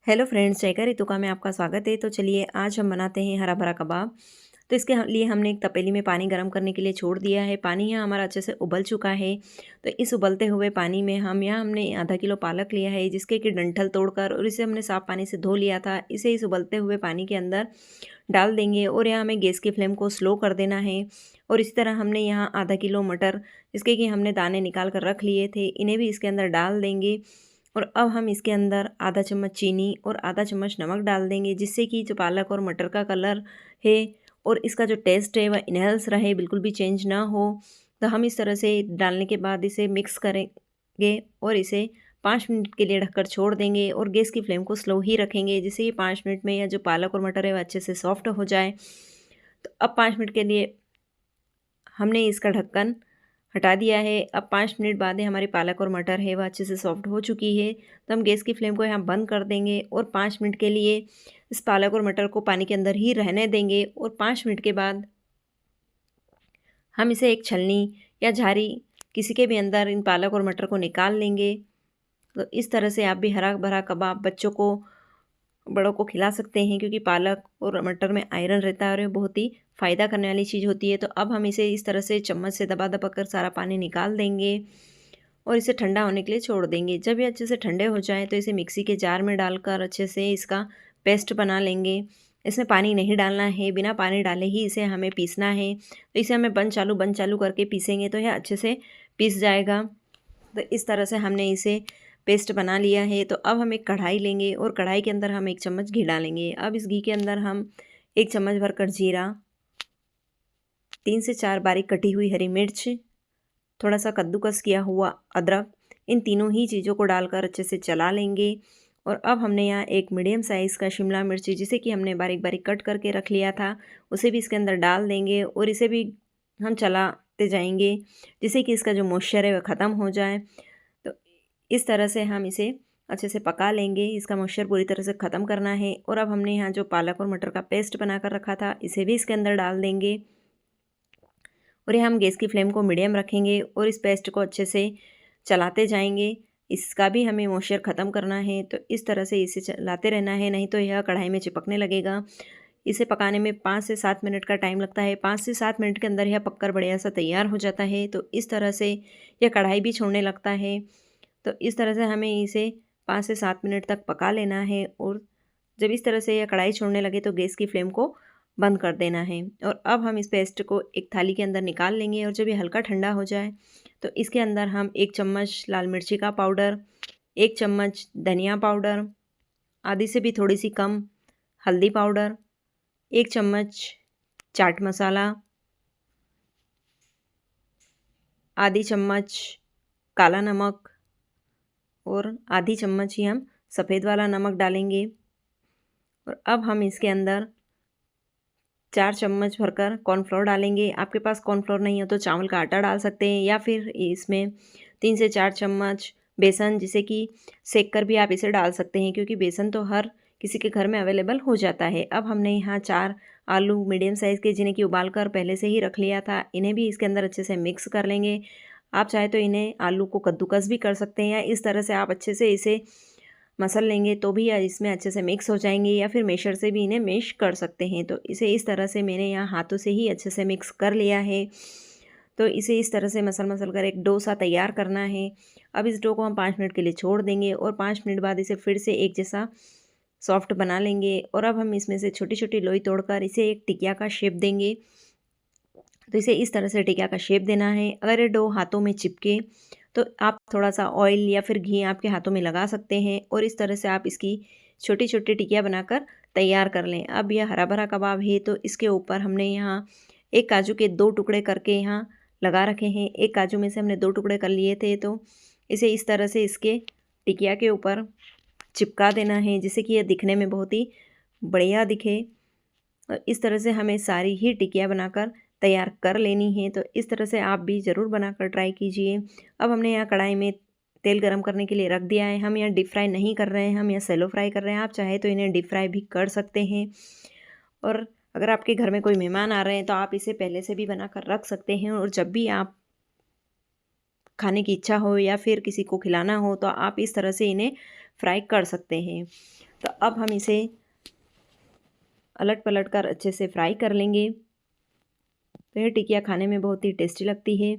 Hello friends, जयका रितुका में आपका स्वागत है। तो चलिए आज हम बनाते हैं हरा भरा कबाब। तो इसके लिए हमने एक तपेली में पानी गर्म करने के लिए छोड़ दिया है। पानी यहाँ हमारा अच्छे से उबल चुका है। तो इस उबलते हुए पानी में हमने आधा किलो पालक लिया है, जिसके कि डंठल तोड़कर और इसे हमने साफ पानी से धो लिया था। इसे इस उबलते हुए पानी के अंदर डाल देंगे और यहाँ हमें गैस की फ्लेम को स्लो कर देना है। और इसी तरह हमने यहाँ आधा किलो मटर, जिसके कि हमने दाने निकाल कर रख लिए थे, इन्हें भी इसके अंदर डाल देंगे। और अब हम इसके अंदर आधा चम्मच चीनी और आधा चम्मच नमक डाल देंगे, जिससे कि जो पालक और मटर का कलर है और इसका जो टेस्ट है वह इनहेंस रहे, बिल्कुल भी चेंज ना हो। तो हम इस तरह से डालने के बाद इसे मिक्स करेंगे और इसे 5 मिनट के लिए ढककर छोड़ देंगे और गैस की फ्लेम को स्लो ही रखेंगे, जिससे कि 5 मिनट में यह जो पालक और मटर है वह अच्छे से सॉफ्ट हो जाए। तो अब 5 मिनट के लिए हमने इसका ढक्कन हटा दिया है। अब 5 मिनट बाद ही हमारी पालक और मटर है वह अच्छे से सॉफ्ट हो चुकी है। तो हम गैस की फ्लेम को यहाँ बंद कर देंगे और 5 मिनट के लिए इस पालक और मटर को पानी के अंदर ही रहने देंगे। और 5 मिनट के बाद हम इसे एक छलनी या झारी किसी के भी अंदर इन पालक और मटर को निकाल लेंगे। तो इस तरह से आप भी हरा भरा कबाब बच्चों को, बड़ों को खिला सकते हैं, क्योंकि पालक और मटर में आयरन रहता है और ये बहुत ही फ़ायदा करने वाली चीज़ होती है। तो अब हम इसे इस तरह से चम्मच से दबा दबा कर सारा पानी निकाल देंगे और इसे ठंडा होने के लिए छोड़ देंगे। जब ये अच्छे से ठंडे हो जाएँ तो इसे मिक्सी के जार में डालकर अच्छे से इसका पेस्ट बना लेंगे। इसमें पानी नहीं डालना है, बिना पानी डाले ही इसे हमें पीसना है। तो इसे हमें बंद चालू करके पीसेंगे तो यह अच्छे से पीस जाएगा। तो इस तरह से हमने इसे पेस्ट बना लिया है। तो अब हम एक कढ़ाई लेंगे और कढ़ाई के अंदर हम 1 चम्मच घी डालेंगे। अब इस घी के अंदर हम 1 चम्मच भरकर जीरा, 3 से 4 बारीक कटी हुई हरी मिर्च, थोड़ा सा कद्दूकस किया हुआ अदरक, इन तीनों ही चीज़ों को डालकर अच्छे से चला लेंगे। और अब हमने यहाँ एक मीडियम साइज़ का शिमला मिर्ची, जिसे कि हमने बारीक बारीक कट करके रख लिया था, उसे भी इसके अंदर डाल देंगे और इसे भी हम चलाते जाएंगे, जिससे कि इसका जो मॉइस्चर है वह ख़त्म हो जाए। तो इस तरह से हम इसे अच्छे से पका लेंगे। इसका मॉइस्चर पूरी तरह से ख़त्म करना है। और अब हमने यहाँ जो पालक और मटर का पेस्ट बना कर रखा था, इसे भी इसके अंदर डाल देंगे और ये हम गैस की फ्लेम को मीडियम रखेंगे और इस पेस्ट को अच्छे से चलाते जाएंगे। इसका भी हमें मॉइस्चर ख़त्म करना है। तो इस तरह से इसे चलाते रहना है, नहीं तो यह कढ़ाई में चिपकने लगेगा। इसे पकाने में 5 से 7 मिनट का टाइम लगता है। 5 से 7 मिनट के अंदर यह पककर बढ़िया सा तैयार हो जाता है। तो इस तरह से यह कढ़ाई भी छोड़ने लगता है। तो इस तरह से हमें इसे 5 से 7 मिनट तक पका लेना है। और जब इस तरह से यह कढ़ाई छोड़ने लगे तो गैस की फ्लेम को बंद कर देना है। और अब हम इस पेस्ट को एक थाली के अंदर निकाल लेंगे और जब ये हल्का ठंडा हो जाए तो इसके अंदर हम 1 चम्मच लाल मिर्ची का पाउडर, 1 चम्मच धनिया पाउडर, आधी से भी थोड़ी सी कम हल्दी पाउडर, 1 चम्मच चाट मसाला, आधी चम्मच काला नमक और आधी चम्मच ही हम सफ़ेद वाला नमक डालेंगे। और अब हम इसके अंदर 4 चम्मच भरकर कॉर्नफ्लोर डालेंगे। आपके पास कॉर्नफ्लोर नहीं हो तो चावल का आटा डाल सकते हैं, या फिर इसमें 3 से 4 चम्मच बेसन, जिसे कि सेक कर भी आप इसे डाल सकते हैं, क्योंकि बेसन तो हर किसी के घर में अवेलेबल हो जाता है। अब हमने यहाँ 4 आलू मीडियम साइज़ के, जिन्हें कि उबाल कर पहले से ही रख लिया था, इन्हें भी इसके अंदर अच्छे से मिक्स कर लेंगे। आप चाहे तो इन्हें आलू को कद्दूकस भी कर सकते हैं, या इस तरह से आप अच्छे से इसे मसल लेंगे तो भी इसमें अच्छे से मिक्स हो जाएंगे, या फिर मेशर से भी इन्हें मैश कर सकते हैं। तो इसे इस तरह से मैंने यहाँ हाथों से ही अच्छे से मिक्स कर लिया है। तो इसे इस तरह से मसल मसल कर एक डो सा तैयार करना है। अब इस डो को हम 5 मिनट के लिए छोड़ देंगे और 5 मिनट बाद इसे फिर से एक जैसा सॉफ्ट बना लेंगे। और अब हम इसमें से छोटी छोटी लोई तोड़कर इसे एक टिकिया का शेप देंगे। तो इसे इस तरह से टिकिया का शेप देना है। अगर ये डो हाथों में चिपके तो आप थोड़ा सा ऑयल या फिर घी आपके हाथों में लगा सकते हैं और इस तरह से आप इसकी छोटी छोटी टिकिया बनाकर तैयार कर लें। अब यह हरा भरा कबाब है, तो इसके ऊपर हमने यहाँ एक काजू के 2 टुकड़े करके यहाँ लगा रखे हैं। एक काजू में से हमने 2 टुकड़े कर लिए थे, तो इसे इस तरह से इसके टिकिया के ऊपर चिपका देना है, जिससे कि यह दिखने में बहुत ही बढ़िया दिखे। और इस तरह से हमें सारी ही टिकिया बनाकर तैयार कर लेनी है। तो इस तरह से आप भी ज़रूर बनाकर ट्राई कीजिए। अब हमने यहाँ कढ़ाई में तेल गरम करने के लिए रख दिया है। हम यहाँ डीप फ्राई नहीं कर रहे हैं, हम यहाँ सेलो फ्राई कर रहे हैं। आप चाहे तो इन्हें डीप फ्राई भी कर सकते हैं। और अगर आपके घर में कोई मेहमान आ रहे हैं तो आप इसे पहले से भी बनाकर रख सकते हैं, और जब भी आप खाने की इच्छा हो या फिर किसी को खिलाना हो तो आप इस तरह से इन्हें फ्राई कर सकते हैं। तो अब हम इसे अलट पलट कर अच्छे से फ्राई कर लेंगे। तो यह टिकिया खाने में बहुत ही टेस्टी लगती है।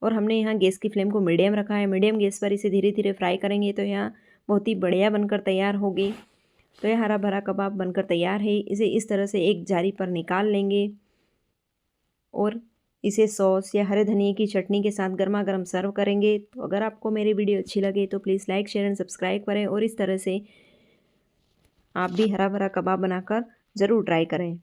और हमने यहाँ गैस की फ्लेम को मीडियम रखा है। मीडियम गैस पर इसे धीरे धीरे फ्राई करेंगे तो यहाँ बहुत ही बढ़िया बनकर तैयार होगी। तो यह हरा भरा कबाब बनकर तैयार है। इसे इस तरह से एक जारी पर निकाल लेंगे और इसे सॉस या हरे धनिए की चटनी के साथ गर्मा गर्म सर्व करेंगे। तो अगर आपको मेरी वीडियो अच्छी लगे तो please like share and subscribe करें और इस तरह से आप भी हरा भरा कबाब बनाकर ज़रूर ट्राई करें।